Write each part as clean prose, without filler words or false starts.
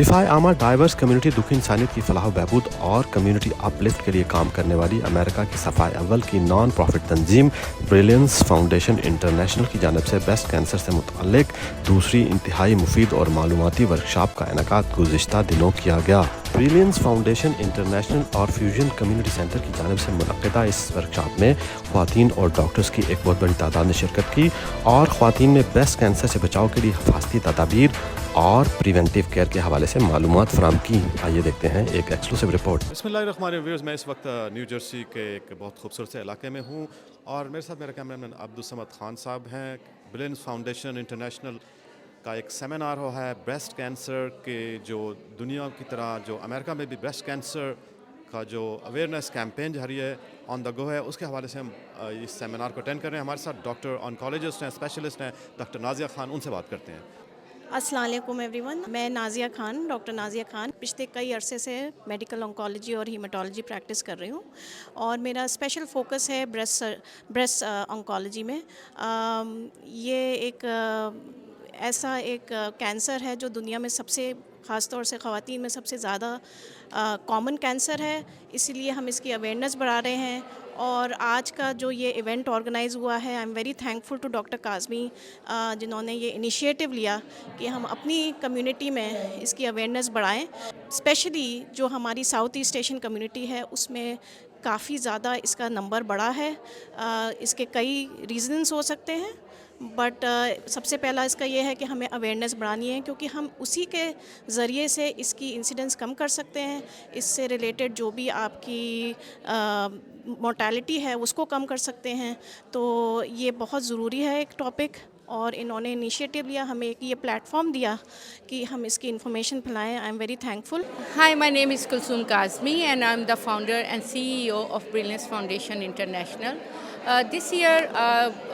रिफाई आमा diverse community दुख इंसानियत की फलाह बहबूद और कम्युनिटी अपलिफ्ट के लिए काम करने वाली अमेरिका की सफ़ाई अव्वल की नॉन प्रॉफिट तंजीम ब्रिलियंस फाउंडेशन इंटरनेशनल की जानब से ब्रेस्ट कैंसर से मुतल्लिक दूसरी इंतहाई मुफीद और मालूमाती वर्कशॉप का इनेकाद गुज़िश्ता दिनों किया गया। ब्रिलियंस फाउंडेशन इंटरनेशनल और फ्यूजन कम्युनिटी सेंटर की जानब से मुनक़िदा इस वर्कशॉप में ख़वातीन और डॉक्टर्स की एक बहुत बड़ी तादाद ने शिरकत की और ख़वातीन में ब्रेस्ट कैंसर से बचाव के लिए हिफाजती तदाबीर और प्रिवेंटिव केयर के हवाले से मालूमात फराम की। आइए देखते हैं एक एक्सक्लूसिव रिपोर्ट। बिस्मिल्लाहिर्रहमानिर्रहीम। मैं इस वक्त न्यू जर्सी के एक बहुत खूबसूरत से इलाके में हूँ और मेरे साथ मेरे कैमरामैन अब्दुल खान साहब हैं। ब्रिलियंस फाउंडेशन इंटरनेशनल का एक सेमिनार हो है ब्रेस्ट कैंसर के, जो दुनिया की तरह जो अमेरिका में भी ब्रेस्ट कैंसर का जो अवेयरनेस कैंपेन जारी है ऑन द गो है, उसके हवाले से हम इस सेमिनार को अटेंड कर रहे हैं। हमारे साथ डॉक्टर ऑनकोलॉजिस्ट हैं, स्पेशलिस्ट हैं, डॉक्टर नाजिया खान, उनसे बात करते हैं। अस्सलाम वालेकुम एवरीवन, मैं नाजिया खान, डॉक्टर नाजिया खान पिछले कई अरसे से मेडिकल ऑन्कोलॉजी और हीमेटोलॉजी प्रैक्टिस कर रही हूँ और मेरा स्पेशल फोकस है ब्रेस्ट ऑन्कोलॉजी में। ये एक ऐसा एक कैंसर है जो दुनिया में सबसे ख़ास तौर से ख़वातीन में सबसे ज़्यादा कॉमन कैंसर है, इसीलिए हम इसकी अवेयरनेस बढ़ा रहे हैं। और आज का जो ये इवेंट ऑर्गेनाइज़ हुआ है, I am very thankful to doctor Kazmi जिन्होंने ये इनिशिएटिव लिया कि हम अपनी कम्युनिटी में इसकी अवेयरनेस बढ़ाएं। स्पेशली जो हमारी साउथ ईस्ट एशियन कम्युनिटी है उसमें काफ़ी ज़्यादा इसका नंबर बढ़ा है। इसके कई रीज़न्स हो सकते हैं, बट सबसे पहला इसका ये है कि हमें अवेयरनेस बढ़ानी है, क्योंकि हम उसी के ज़रिए से इसकी इंसिडेंस कम कर सकते हैं। इससे रिलेटेड जो भी आपकी मोर्टेलिटी है उसको कम कर सकते हैं। तो ये बहुत ज़रूरी है एक टॉपिक, और इन्होंने इनिशिएटिव लिया, हमें एक ये प्लेटफॉर्म दिया कि हम इसकी इन्फॉर्मेशन फैलाएं। आई am very thankful. Hi, my name is Kulsum Kazmi and I'm the founder and CEO of Brilliance Foundation International. This year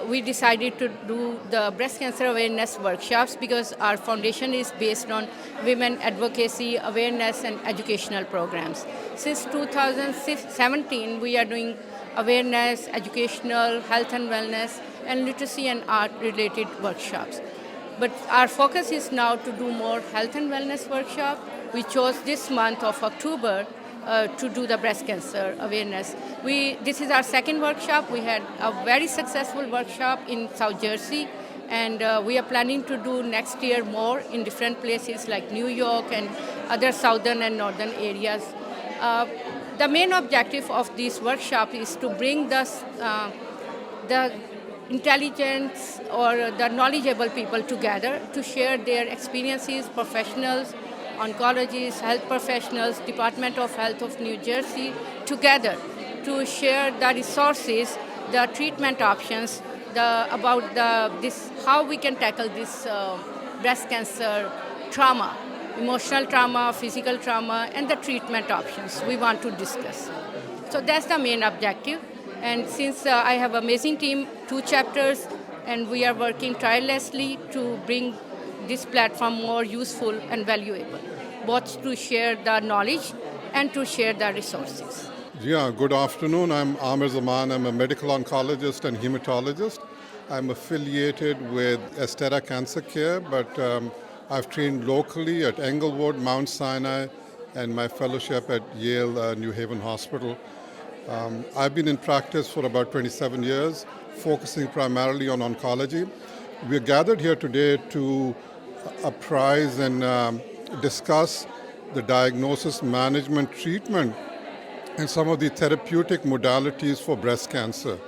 we decided to do the breast cancer awareness workshops because our foundation is based on women advocacy, awareness and educational programs. Since 2017 we are doing awareness, educational, health and wellness and literacy and art related workshops. But our focus is now to do more health and wellness workshop. We chose this month of October to do the breast cancer awareness. This is our second workshop. We had a very successful workshop in South Jersey, and we are planning to do next year more in different places like New York and other southern and northern areas. The main objective of this workshop is to bring the intelligence or the knowledgeable people together to share their experiences, professionals, oncologists, health professionals, Department of Health of New Jersey, together to share the resources, the treatment options, how we can tackle this breast cancer trauma, emotional trauma, physical trauma, and the treatment options we want to discuss. So that's the main objective. And since I have an amazing team, 2 chapters, and we are working tirelessly to bring this platform more useful and valuable, both to share the knowledge and to share the resources. Yeah, good afternoon. I'm Amir Zaman. I'm a medical oncologist and hematologist. I'm affiliated with Estera Cancer Care, but I've trained locally at Englewood, Mount Sinai, and my fellowship at Yale New Haven Hospital. I've been in practice for about 27 years, focusing primarily on oncology. We're gathered here today to apprise and discuss the diagnosis, management, treatment, and some of the therapeutic modalities for breast cancer.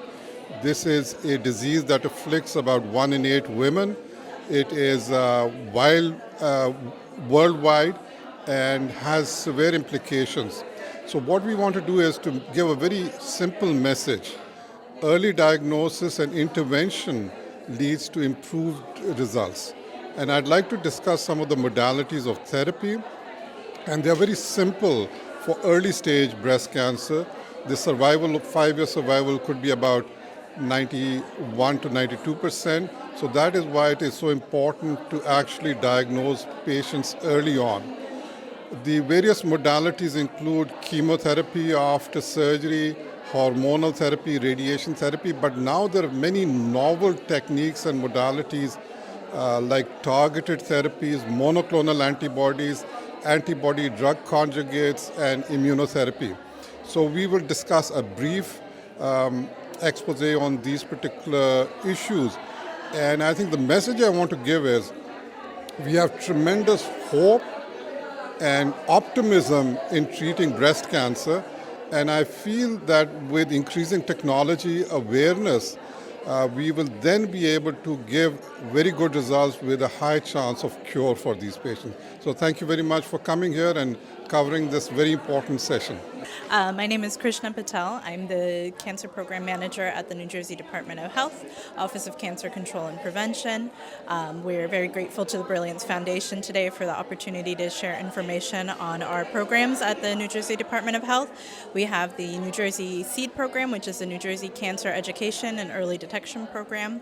This is a disease that afflicts about 1 in 8 women. It is worldwide and has severe implications. So what we want to do is to give a very simple message. Early diagnosis and intervention leads to improved results. And I'd like to discuss some of the modalities of therapy. And they're very simple for early stage breast cancer. The survival, 5-year survival could be about 91 to 92%. So that is why it is so important to actually diagnose patients early on. The various modalities include chemotherapy after surgery, hormonal therapy, radiation therapy, but now there are many novel techniques and modalities like targeted therapies, monoclonal antibodies, antibody drug conjugates, and immunotherapy. So we will discuss a brief expose on these particular issues. And I think the message I want to give is we have tremendous hope and optimism in treating breast cancer. And I feel that with increasing technology awareness, we will then be able to give very good results with a high chance of cure for these patients. So thank you very much for coming here and covering this very important session. My name is Krishna Patel. I'm the Cancer Program Manager at the New Jersey Department of Health, Office of Cancer Control and Prevention. We're very grateful to the Brilliance Foundation today for the opportunity to share information on our programs at the New Jersey Department of Health. We have the New Jersey SEED program, which is the New Jersey Cancer Education and Early Detection Program,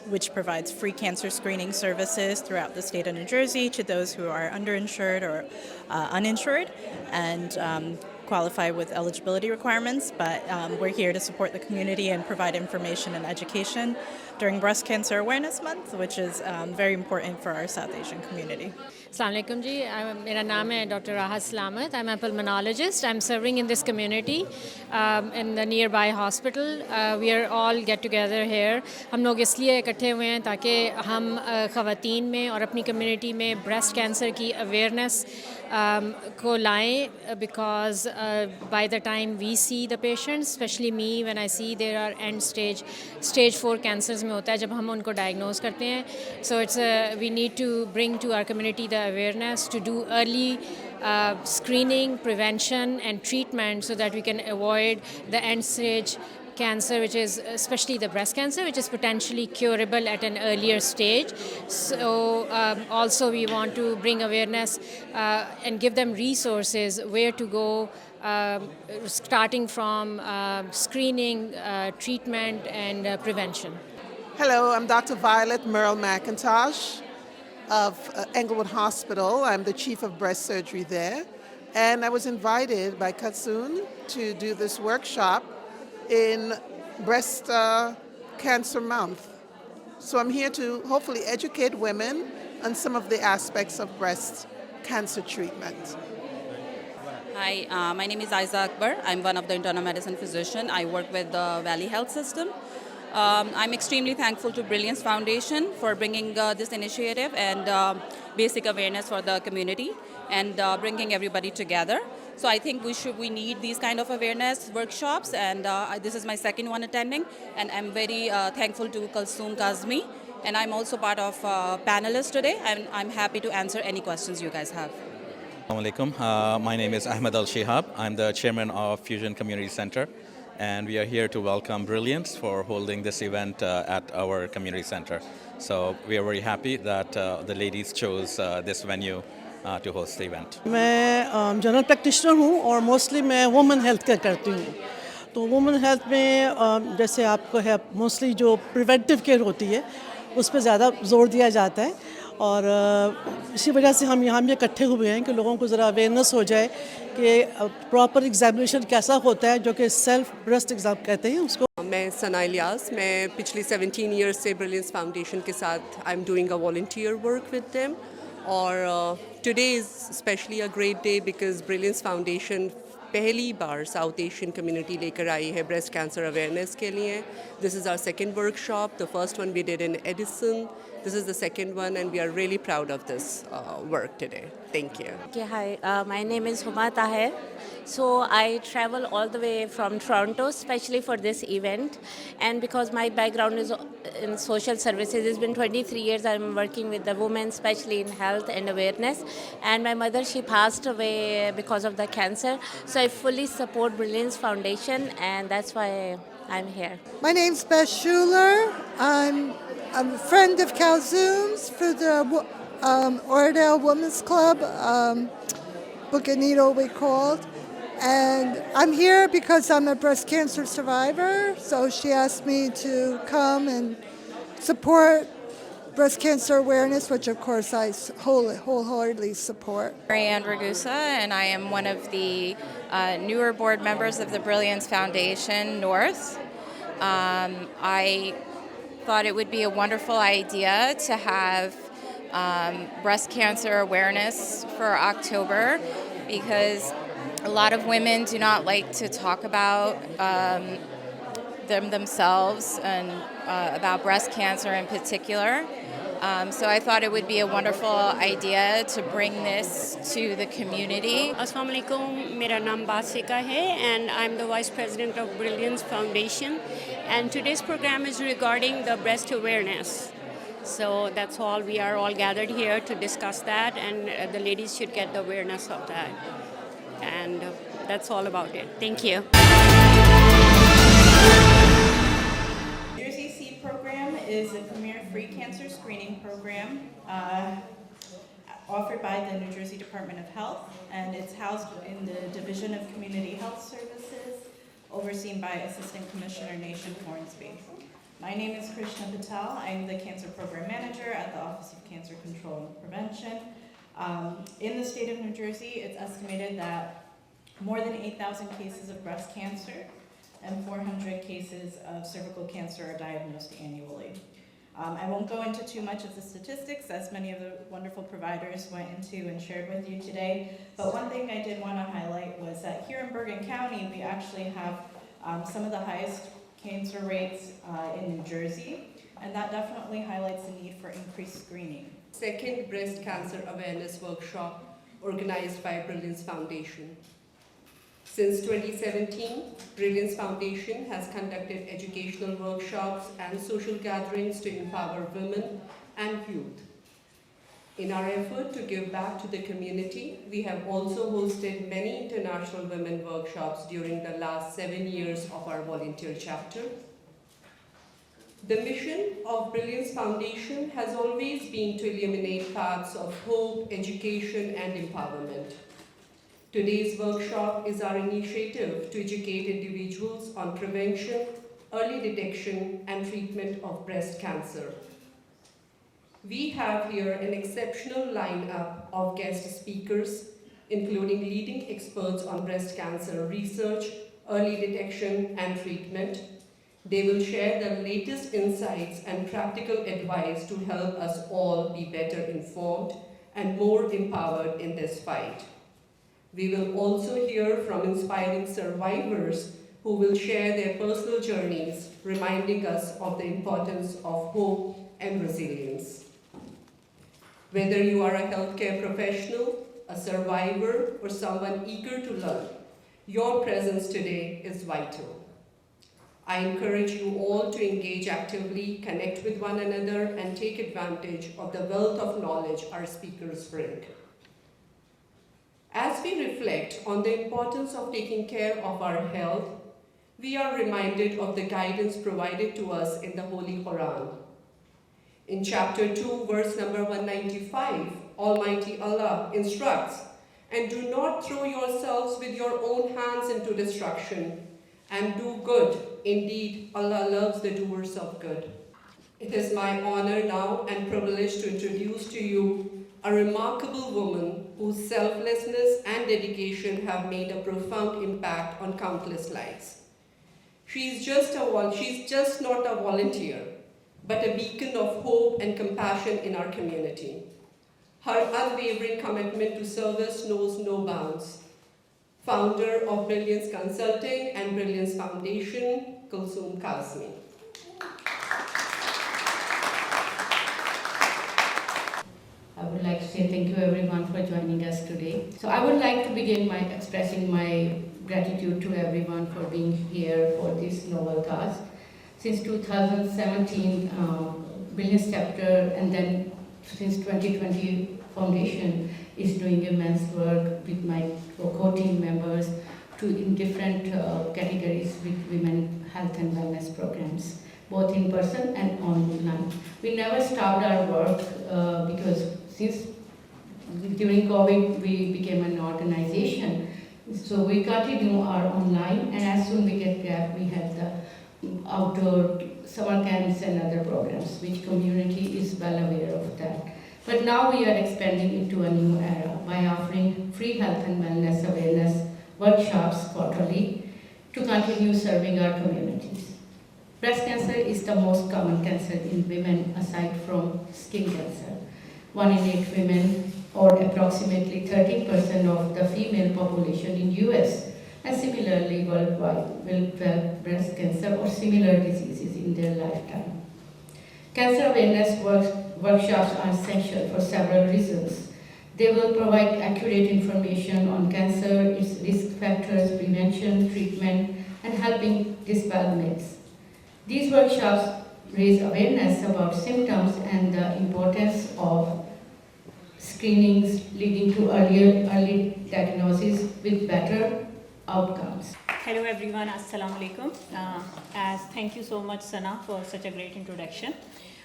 which provides free cancer screening services throughout the state of New Jersey to those who are underinsured or uninsured and qualify with eligibility requirements. But we're here to support the community and provide information and education during Breast Cancer Awareness Month, which is very important for our South Asian community. Assalamualaikum ji, मेरा नाम है Dr. Rahat Salamat. I'm a pulmonologist. I'm serving in this community in the nearby hospital. We are all get together here. हम लोग इसलिए इकट्ठे हुए हैं ताकि हम ख़वातीन में और अपनी community में breast cancer की awareness को लाएं, because by the time we see the patients, especially me, when I see there are end stage 4 cancers में होता है जब हम उनको diagnose करते हैं. So we need to bring to our community the awareness to do early screening, prevention and treatment so that we can avoid the end stage cancer, which is especially the breast cancer, which is potentially curable at an earlier stage. So also we want to bring awareness and give them resources where to go, starting from screening, treatment and prevention. Hello, I'm Dr. Violet Merle McIntosh of Englewood Hospital. I'm the chief of breast surgery there. And I was invited by Katsun to do this workshop in Breast Cancer Month. So I'm here to hopefully educate women on some of the aspects of breast cancer treatment. Hi, my name is Aiza Akbar. I'm one of the internal medicine physician. I work with the Valley Health System. I'm extremely thankful to Brilliance Foundation for bringing this initiative and basic awareness for the community and bringing everybody together. So I think we need these kind of awareness workshops, and this is my second one attending, and I'm very thankful to Kulsoom Kazmi, and I'm also part of panelists today, and I'm happy to answer any questions you guys have. Assalamu alaikum. My name is Ahmed Al Shihab. I'm the chairman of Fusion Community Center, and we are here to welcome Brilliance for holding this event at our community center. So we are very happy that the ladies chose this venue to host the event. मैं general practitioner हूँ और mostly मैं women health care करती हूँ. तो women health में जैसे आपको है मोस्टली जो प्रिवेंटिव केयर होती है उस पर ज़्यादा जोर दिया जाता है, और इसी वजह से हम यहाँ भी इकट्ठे हुए हैं कि लोगों को ज़रा अवेयरनेस हो जाए कि प्रॉपर एग्जामिनेशन कैसा होता है, जो कि सेल्फ ब्रेस्ट एग्ज़ाम कहते हैं उसको. मैं सना इलियास, मैं पिछली 17 ईयर्स से ब्रिलियंस फाउंडेशन के साथ I am doing a volunteer work with them, और today is specially a great day because Brilliance Foundation पहली बार साउथ एशियन कम्युनिटी लेकर आई है ब्रेस्ट कैंसर अवेयरनेस के लिए. This is our second workshop. The first one we did in Edison. This is the second one, and we are really proud of this work today. Thank you. Okay, hi. My name is Huma Taher. So I travel all the way from Toronto, especially for this event. And because my background is in social services, it's been 23 years I'm working with the women, especially in health and awareness. And my mother, she passed away because of the cancer. So I fully support Brilliance Foundation, and that's why I'm here. My name's Beth Schuler. I'm a friend of Calzoom's for the Oradell Women's Club, Bucanito we called. And I'm here because I'm a breast cancer survivor, so she asked me to come and support breast cancer awareness, which of course I wholeheartedly support. Marianne Ragusa, and I am one of the newer board members of the Brilliance Foundation North. I thought it would be a wonderful idea to have breast cancer awareness for October, because a lot of women do not like to talk about themselves and about breast cancer in particular. So I thought it would be a wonderful idea to bring this to the community. Assalamu alaikum, मेरा नाम बासिका है and I'm the Vice President of Brilliance Foundation, and today's program is regarding the breast awareness. So that's all, we are all gathered here to discuss that, and the ladies should get the awareness of that. And that's all about it. Thank you. Jersey Seed Program is a premier free cancer screening program offered by the New Jersey Department of Health, and it's housed in the Division of Community Health Services, overseen by Assistant Commissioner Nation Hornsby. My name is Krishna Patel. I'm the Cancer Program Manager at the Office of Cancer Control and Prevention. In the state of New Jersey, it's estimated that more than 8,000 cases of breast cancer and 400 cases of cervical cancer are diagnosed annually. I won't go into too much of the statistics, as many of the wonderful providers went into and shared with you today, but one thing I did want to highlight was that here in Bergen County, we actually have some of the highest cancer rates in New Jersey, and that definitely highlights the need for increased screening. Second breast cancer awareness workshop organized by Brilliance Foundation. Since 2017, Brilliance Foundation has conducted educational workshops and social gatherings to empower women and youth. In our effort to give back to the community, we have also hosted many international women workshops during the last 7 years of our volunteer chapter. The mission of Brilliance Foundation has always been to illuminate paths of hope, education, and empowerment. Today's workshop is our initiative to educate individuals on prevention, early detection, and treatment of breast cancer. We have here an exceptional lineup of guest speakers, including leading experts on breast cancer research, early detection, and treatment. They will share the latest insights and practical advice to help us all be better informed and more empowered in this fight. We will also hear from inspiring survivors who will share their personal journeys, reminding us of the importance of hope and resilience. Whether you are a healthcare professional, a survivor, or someone eager to learn, your presence today is vital. I encourage you all to engage actively, connect with one another, and take advantage of the wealth of knowledge our speakers bring. As we reflect on the importance of taking care of our health, we are reminded of the guidance provided to us in the Holy Quran. In chapter 2, verse number 195, Almighty Allah instructs, "And do not throw yourselves with your own hands into destruction, and do good. Indeed, Allah loves the doers of good." It is my honor now and privilege to introduce to you a remarkable woman whose selflessness and dedication have made a profound impact on countless lives. She's just not a volunteer, but a beacon of hope and compassion in our community. Her unwavering commitment to service knows no bounds. Founder of Brilliance Consulting and Brilliance Foundation, Kulsum Kazmi. I would like to say thank you everyone for joining us today. So I would like to begin by expressing my gratitude to everyone for being here for this noble cause. Since 2017, Brilliance chapter, and then since 2020, Foundation is doing immense work with my co-team members in different categories with women health and wellness programs, both in person and online. We never stopped our work because since during COVID we became an organization, so we continue our online, and as soon we get gap, we have the outdoor summer camps and other programs, which community is well aware of that. But now we are expanding into a new era by offering free health and wellness awareness workshops quarterly to continue serving our communities. Breast cancer is the most common cancer in women aside from skin cancer. 1 in 8 women, or approximately 13% of the female population in US, and similarly worldwide will develop breast cancer or similar diseases in their lifetime. Cancer awareness workshops are essential for several reasons. They will provide accurate information on cancer, its risk factors, prevention, treatment, and helping dispel myths. These workshops raise awareness about symptoms and the importance of screenings leading to early diagnosis with better outcomes. Hello everyone, Assalamu alaikum. Thank you so much Sana for such a great introduction.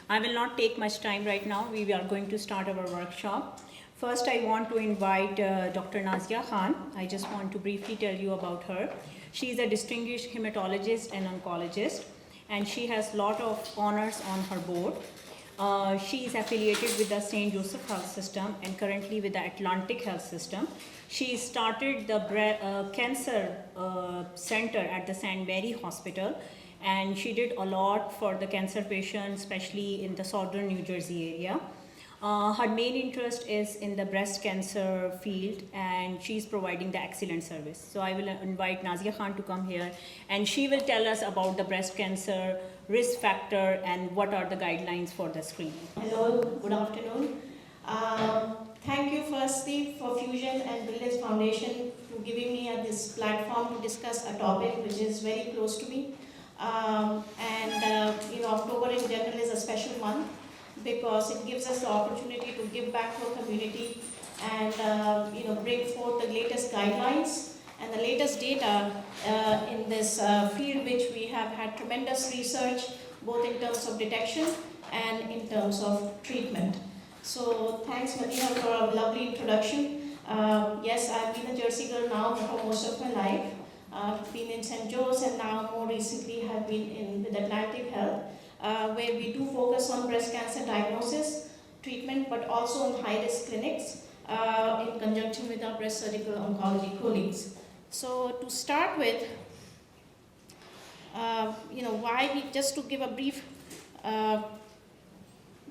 I will not take much time right now. We are going to start our workshop. First I want to invite Dr. Nazia Khan. I just want to briefly tell you about her. She is a distinguished hematologist and oncologist, and she has a lot of honors on her board. She is affiliated with the St. Joseph Health System and currently with the Atlantic Health System. She started the cancer center at the St. Mary Hospital, and she did a lot for the cancer patients, especially in the southern New Jersey area. Her main interest is in the breast cancer field, and she's providing the excellent service. So I will invite Nazia Khan to come here, and she will tell us about the breast cancer risk factor and what are the guidelines for the screening. Hello, good afternoon. Thank you firstly for Fusion and Brilliance Foundation for giving me this platform to discuss a topic which is very close to me. October in general is a special month because it gives us the opportunity to give back to our community and bring forth the latest guidelines and the latest data in this field, which we have had tremendous research both in terms of detection and in terms of treatment. So thanks Medina for a lovely introduction. Yes, I've been a Jersey girl now for most of my life. I've been in St. Joe's and now more recently have been with Atlantic Health, where we do focus on breast cancer diagnosis, treatment, but also on high-risk clinics in conjunction with our breast surgical oncology colleagues. So to start with, just to give a brief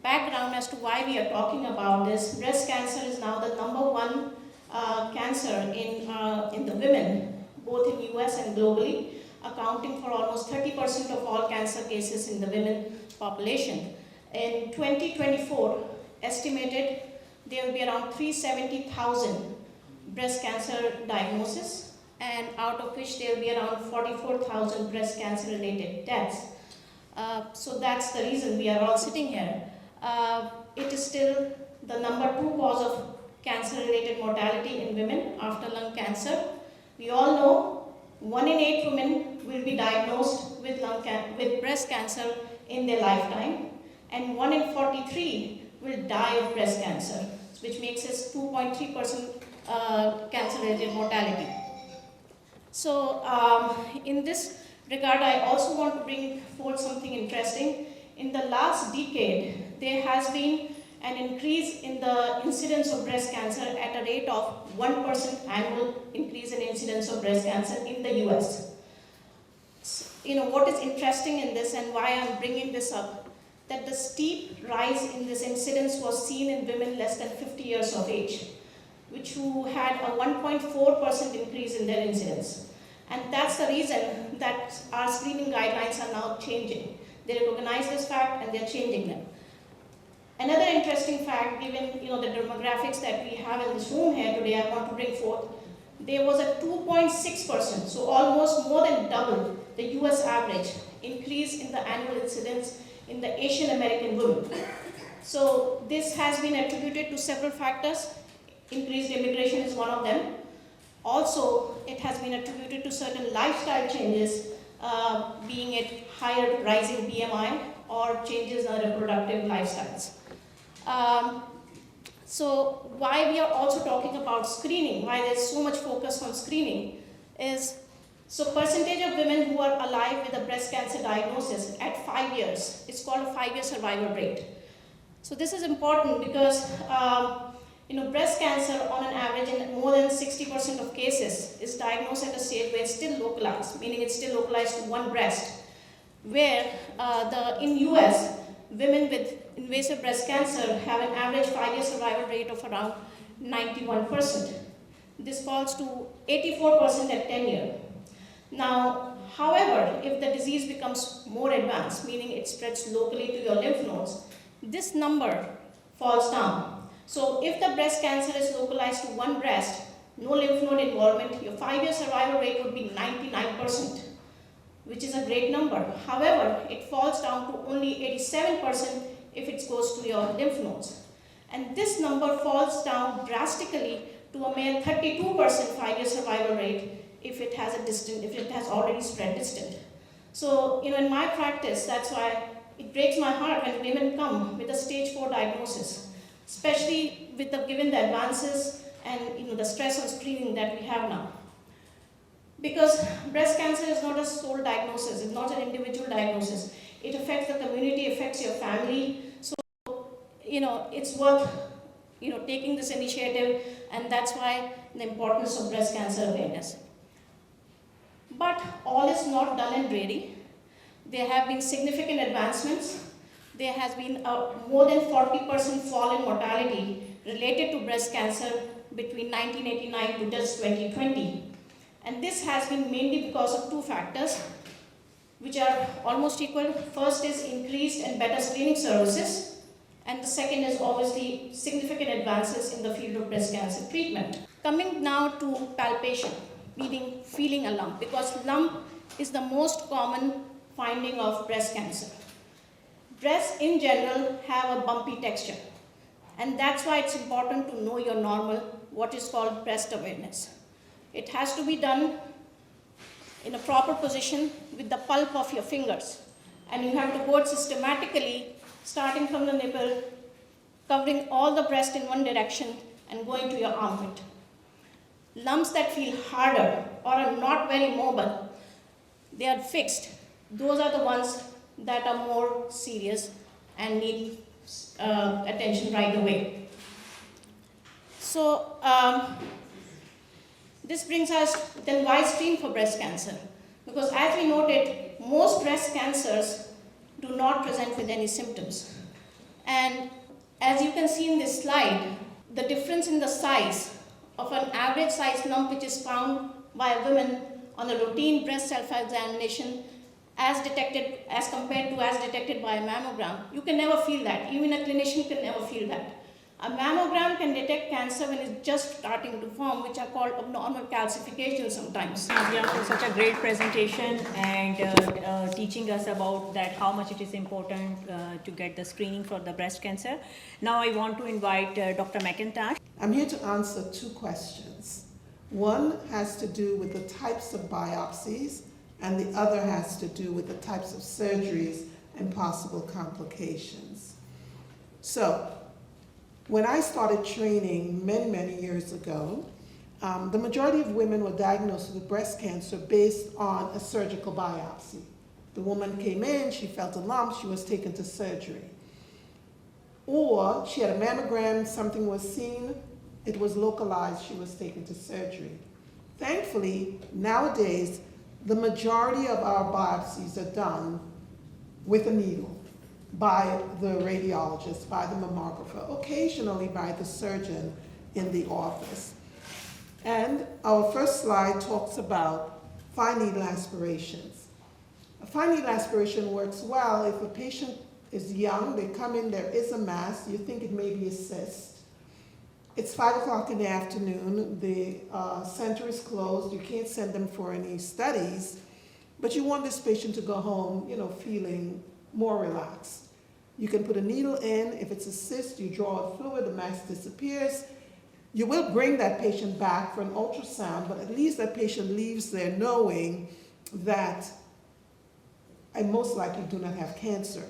background as to why we are talking about this, breast cancer is now the #1 cancer in the women, both in US and globally, accounting for almost 30% of all cancer cases in the women population. In 2024, estimated there will be around 370,000 breast cancer diagnoses, and out of which there will be around 44,000 breast cancer related deaths. So that's the reason we are all sitting here. It is still the #2 cause of cancer related mortality in women after lung cancer. We all know 1 in 8 women will be diagnosed with breast cancer in their lifetime, and 1 in 43 will die of breast cancer, which makes it 2.3% cancer-related mortality. So in this regard, I also want to bring forth something interesting. In the last decade, there has been an increase in the incidence of breast cancer at a rate of 1% annual increase in incidence of breast cancer in the US. What is interesting in this and why I'm bringing this up, that the steep rise in this incidence was seen in women less than 50 years of age, who had a 1.4% increase in their incidence. And that's the reason that our screening guidelines are now changing. They recognize this fact and they're changing them. Another interesting fact, given the demographics that we have in this room here today, I want to bring forth. There was a 2.6%, so almost more than double the US average increase in the annual incidence in the Asian American women. So this has been attributed to several factors. Increased immigration is one of them. Also, it has been attributed to certain lifestyle changes, being it higher rising BMI or changes in reproductive lifestyles. So why we are also talking about screening, why there's so much focus on screening is, so percentage of women who are alive with a breast cancer diagnosis at 5 years, it's called a 5-year survival rate. So this is important because breast cancer on an average in more than 60% of cases is diagnosed at a stage where it's still localized, meaning it's still localized to one breast, where in US, women with invasive breast cancer have an average 5-year survival rate of around 91%. This falls to 84% at 10 years. Now, however, if the disease becomes more advanced, meaning it spreads locally to your lymph nodes, this number falls down. So if the breast cancer is localized to one breast, no lymph node involvement, your 5-year survival rate would be 99%, which is a great number. However, it falls down to only 87% if it goes to your lymph nodes. And this number falls down drastically to a mere 32% 5-year survival rate if it has already spread distant. So, in my practice, that's why it breaks my heart when women come with a stage 4 diagnosis, especially given the advances and the stress on screening that we have now. Because breast cancer is not a sole diagnosis, it's not an individual diagnosis. It affects the community, affects your family. So, it's worth, taking this initiative, and that's why the importance of breast cancer awareness. But all is not done and dreary. There have been significant advancements. There has been a more than 40% fall in mortality related to breast cancer between 1989 to just 2020. And this has been mainly because of two factors, which are almost equal. First is increased and better screening services, and the second is obviously significant advances in the field of breast cancer treatment. Coming now to palpation, meaning feeling a lump, because lump is the most common finding of breast cancer. Breasts in general have a bumpy texture, and that's why it's important to know your normal, what is called breast awareness. It has to be done in a proper position with the pulp of your fingers, and you have to go systematically, starting from the nipple, covering all the breast in one direction and going to your armpit. Lumps that feel harder or are not very mobile, they are fixed. Those are the ones that are more serious and need attention right away. So this brings us, then why screen for breast cancer? Because as we noted, most breast cancers do not present with any symptoms. And as you can see in this slide, the difference in the size of an average size lump which is found by a woman on a routine breast self-examination as compared to as detected by a mammogram, you can never feel that. Even a clinician can never feel that. A mammogram can detect cancer when it's just starting to form, which are called abnormal calcifications sometimes. Nazia, for such a great presentation and teaching us about that how much it is important to get the screening for the breast cancer. Now I want to invite Dr. McIntosh. I'm here to answer two questions. One has to do with the types of biopsies, and the other has to do with the types of surgeries and possible complications. So, when I started training many years ago, the majority of women were diagnosed with breast cancer based on a surgical biopsy. The woman came in, she felt a lump, she was taken to surgery. Or she had a mammogram, something was seen, it was localized, she was taken to surgery. Thankfully, nowadays, the majority of our biopsies are done with a needle, by the radiologist, by the mammographer, occasionally by the surgeon in the office. And our first slide talks about fine needle aspirations. A fine needle aspiration works well if a patient is young, they come in, there is a mass, you think it may be a cyst. It's 5 o'clock in the afternoon, the center is closed, you can't send them for any studies, but you want this patient to go home, feeling more relaxed. You can put a needle in. If it's a cyst, you draw a fluid, the mass disappears. You will bring that patient back for an ultrasound, but at least that patient leaves there knowing that I most likely do not have cancer.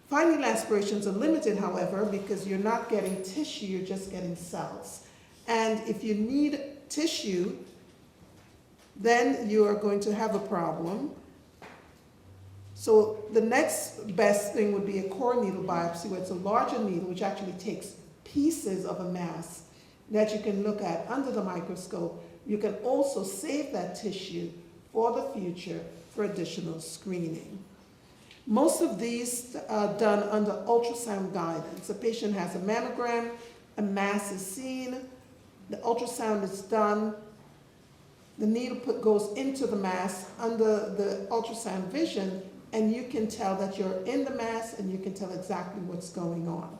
Fine needle aspirations are limited, however, because you're not getting tissue, you're just getting cells. And if you need tissue, then you are going to have a problem. So the next best thing would be a core needle biopsy, where it's a larger needle, which actually takes pieces of a mass that you can look at under the microscope. You can also save that tissue for the future for additional screening. Most of these are done under ultrasound guidance. The patient has a mammogram, a mass is seen, the ultrasound is done, the needle goes into the mass under the ultrasound vision, and you can tell that you're in the mass and you can tell exactly what's going on.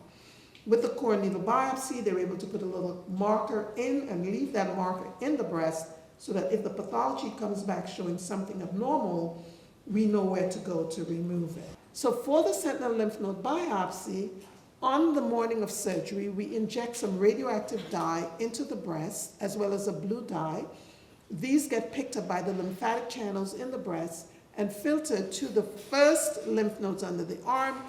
With the core needle biopsy, they're able to put a little marker in and leave that marker in the breast so that if the pathology comes back showing something abnormal, we know where to go to remove it. So for the sentinel lymph node biopsy, on the morning of surgery, we inject some radioactive dye into the breast as well as a blue dye. These get picked up by the lymphatic channels in the breast and filtered to the first lymph nodes under the arm.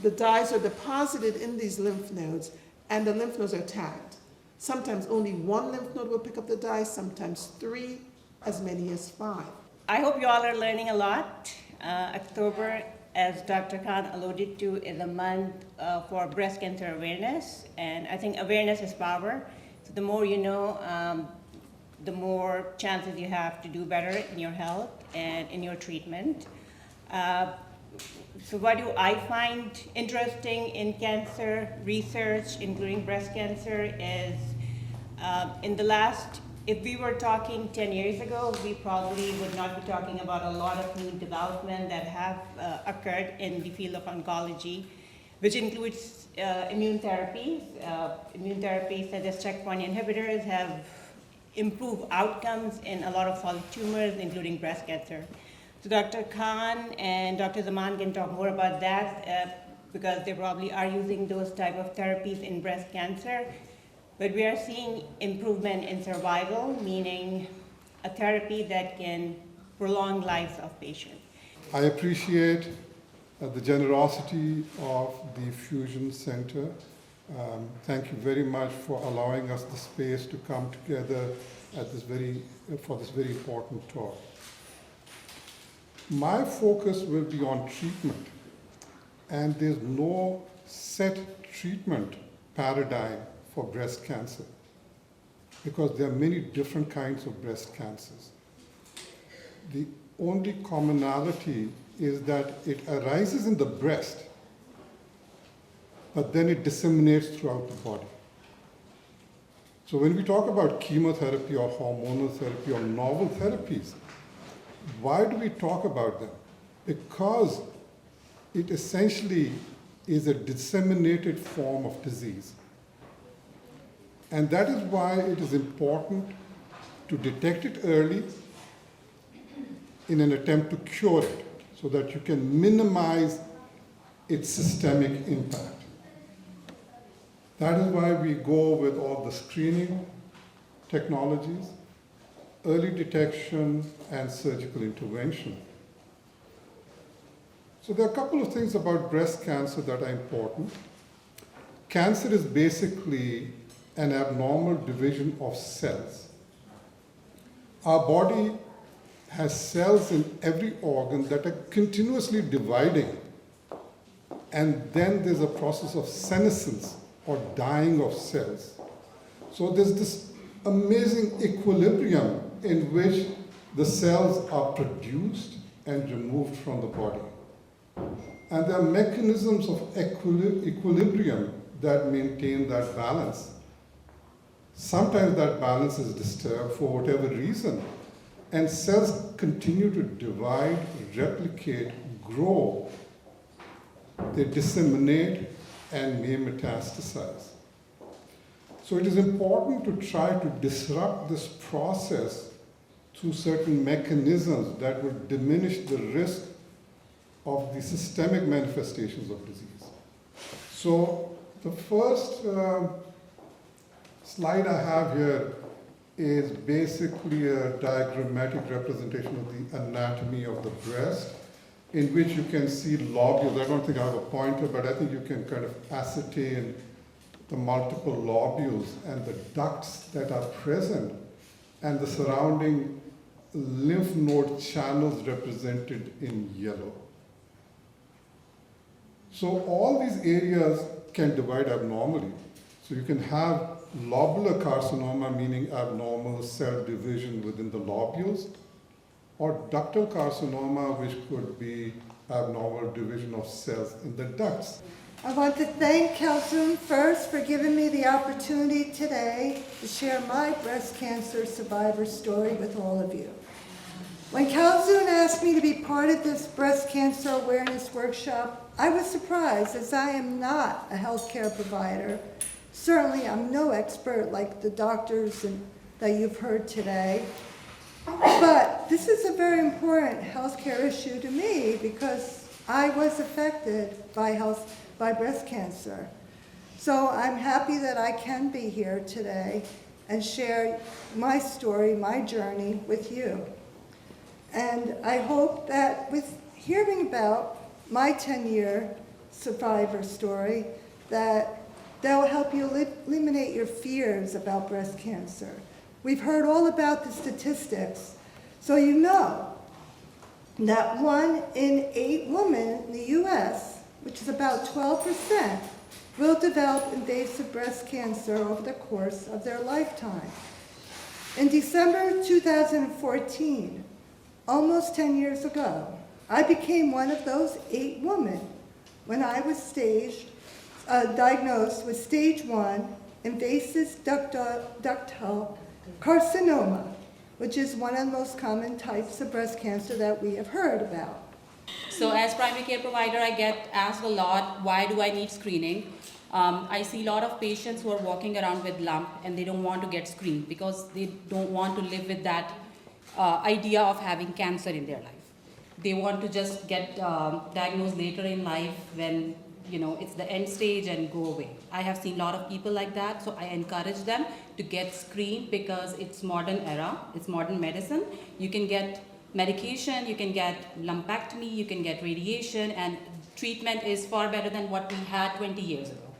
The dyes are deposited in these lymph nodes and the lymph nodes are tagged. Sometimes only one lymph node will pick up the dye, sometimes 3, as many as 5. I hope you all are learning a lot. October, as Dr. Khan alluded to, is a month for breast cancer awareness, and I think awareness is power. So the more you know, the more chances you have to do better in your health and in your treatment. So what do I find interesting in cancer research, including breast cancer, is in the last, if we were talking 10 years ago, we probably would not be talking about a lot of new development that have occurred in the field of oncology, which includes immune therapies. Immune therapies such as checkpoint inhibitors have improved outcomes in a lot of solid tumors, including breast cancer. So Dr. Khan and Dr. Zaman can talk more about that because they probably are using those type of therapies in breast cancer. But we are seeing improvement in survival, meaning a therapy that can prolong lives of patients. I appreciate the generosity of the Fusion Center. Thank you very much for allowing us the space to come together at for this very important talk. My focus will be on treatment, and there's no set treatment paradigm for breast cancer because there are many different kinds of breast cancers. The only commonality is that it arises in the breast, but then it disseminates throughout the body. So when we talk about chemotherapy or hormonal therapy or novel therapies, why do we talk about them? Because it essentially is a disseminated form of disease. And that is why it is important to detect it early in an attempt to cure it so that you can minimize its systemic impact. That is why we go with all the screening technologies, early detection, and surgical intervention. So there are a couple of things about breast cancer that are important. Cancer is basically an abnormal division of cells. Our body has cells in every organ that are continuously dividing, and then there's a process of senescence or dying of cells. So there's this amazing equilibrium in which the cells are produced and removed from the body. And there are mechanisms of equilibrium that maintain that balance. Sometimes that balance is disturbed for whatever reason, and cells continue to divide, replicate, grow. They disseminate and may metastasize. So it is important to try to disrupt this process through certain mechanisms that will diminish the risk of the systemic manifestations of disease. So the first slide I have here is basically a diagrammatic representation of the anatomy of the breast, in which you can see lobules. I don't think I have a pointer, but I think you can kind of ascertain the multiple lobules and the ducts that are present and the surrounding lymph node channels represented in yellow. So all these areas can divide abnormally. So you can have lobular carcinoma, meaning abnormal cell division within the lobules, or ductal carcinoma, which could be abnormal division of cells in the ducts. I want to thank Calzoon first for giving me the opportunity today to share my breast cancer survivor story with all of you. When Calzoon asked me to be part of this breast cancer awareness workshop, I was surprised, as I am not a healthcare provider. Certainly, I'm no expert like the doctors that you've heard today. But this is a very important healthcare issue to me because I was affected by breast cancer. So I'm happy that I can be here today and share my story, my journey with you. And I hope that with hearing about my 10-year survivor story, that will help you eliminate your fears about breast cancer. We've heard all about the statistics, so you know that 1 in 8 women in the US, which is about 12%, will develop invasive breast cancer over the course of their lifetime. In December 2014, almost 10 years ago, I became one of those 8 women when I was diagnosed with stage 1 invasive ductal carcinoma, which is one of the most common types of breast cancer that we have heard about. So as primary care provider, I get asked a lot, why do I need screening? I see a lot of patients who are walking around with lump and they don't want to get screened because they don't want to live with that idea of having cancer in their life. They want to just get diagnosed later in life when it's the end stage and go away. I have seen a lot of people like that, so I encourage them to get screened because it's modern era, it's modern medicine. You can get medication, you can get lumpectomy, you can get radiation, and treatment is far better than what we had 20 years ago.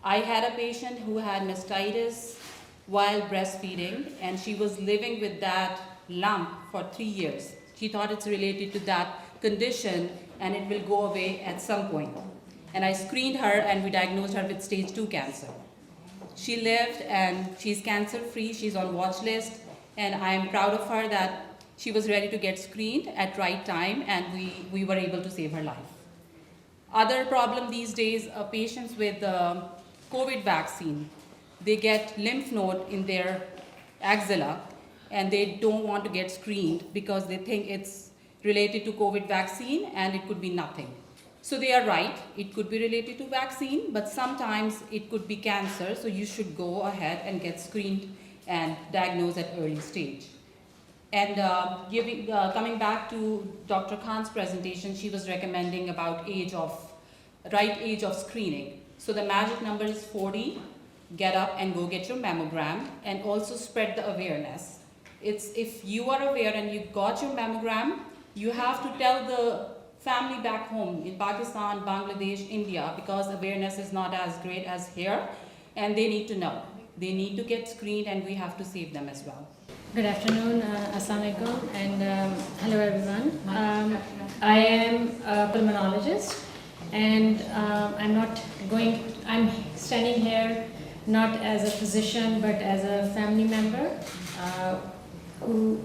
I had a patient who had mastitis while breastfeeding, and she was living with that lump for 3 years. She thought it's related to that condition and it will go away at some point. And I screened her and we diagnosed her with stage 2 cancer. She lived and she's cancer free, she's on watch list, and I'm proud of her that she was ready to get screened at right time and we were able to save her life. Other problem these days, patients with COVID vaccine, they get lymph node in their axilla and they don't want to get screened because they think it's related to COVID vaccine and it could be nothing. So they are right, it could be related to vaccine, but sometimes it could be cancer, so you should go ahead and get screened and diagnosed at early stage. And coming back to Dr. Khan's presentation, she was recommending about right age of screening. So the magic number is 40, get up and go get your mammogram, and also spread the awareness. If you are aware and you got your mammogram, you have to tell the family back home in Pakistan, Bangladesh, India, because awareness is not as great as here, and they need to know. They need to get screened and we have to save them as well. Good afternoon, Assalamu alaikum, and hello everyone. I am a pulmonologist, and I'm standing here not as a physician but as a family member who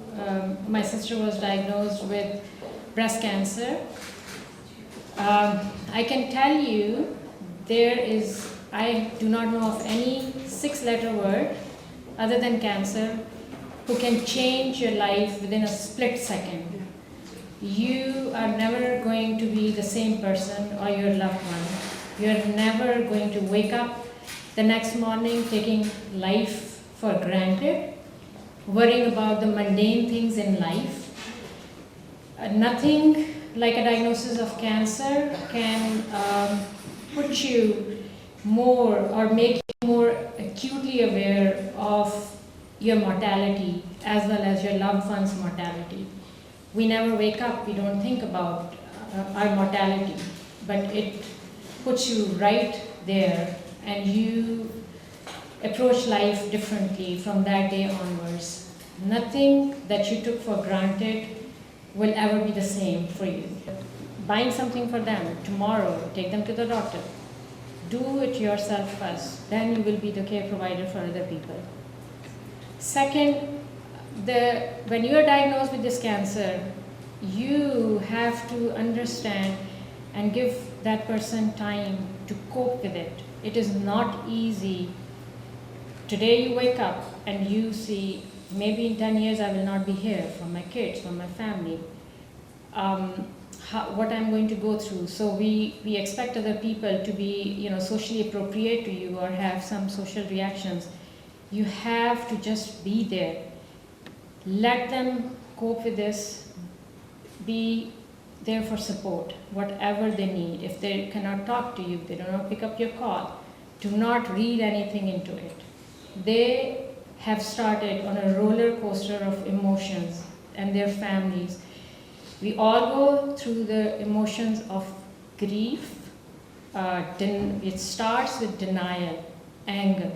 my sister was diagnosed with breast cancer. I can tell you I do not know of any 6-letter word other than cancer who can change your life within a split second. You are never going to be the same person or your loved one. You're never going to wake up the next morning taking life for granted, worrying about the mundane things in life. Nothing like a diagnosis of cancer can put you more or make you more acutely aware of your mortality as well as your loved one's mortality. We never wake up, we don't think about our mortality, but it puts you right there and you approach life differently from that day onwards. Nothing that you took for granted will ever be the same for you. Buying something for them tomorrow, take them to the doctor. Do it yourself first, then you will be the care provider for other people. Second, when you are diagnosed with this cancer, you have to understand and give that person time to cope with it. It is not easy. Today you wake up and you see, maybe in 10 years I will not be here for my kids, for my family. What I'm going to go through. So we expect other people to be, socially appropriate to you or have some social reactions. You have to just be there. Let them cope with this. Be there for support, whatever they need. If they cannot talk to you, they do not pick up your call, do not read anything into it. They have started on a roller coaster of emotions, and their families. We all go through the emotions of grief. It starts with denial, anger.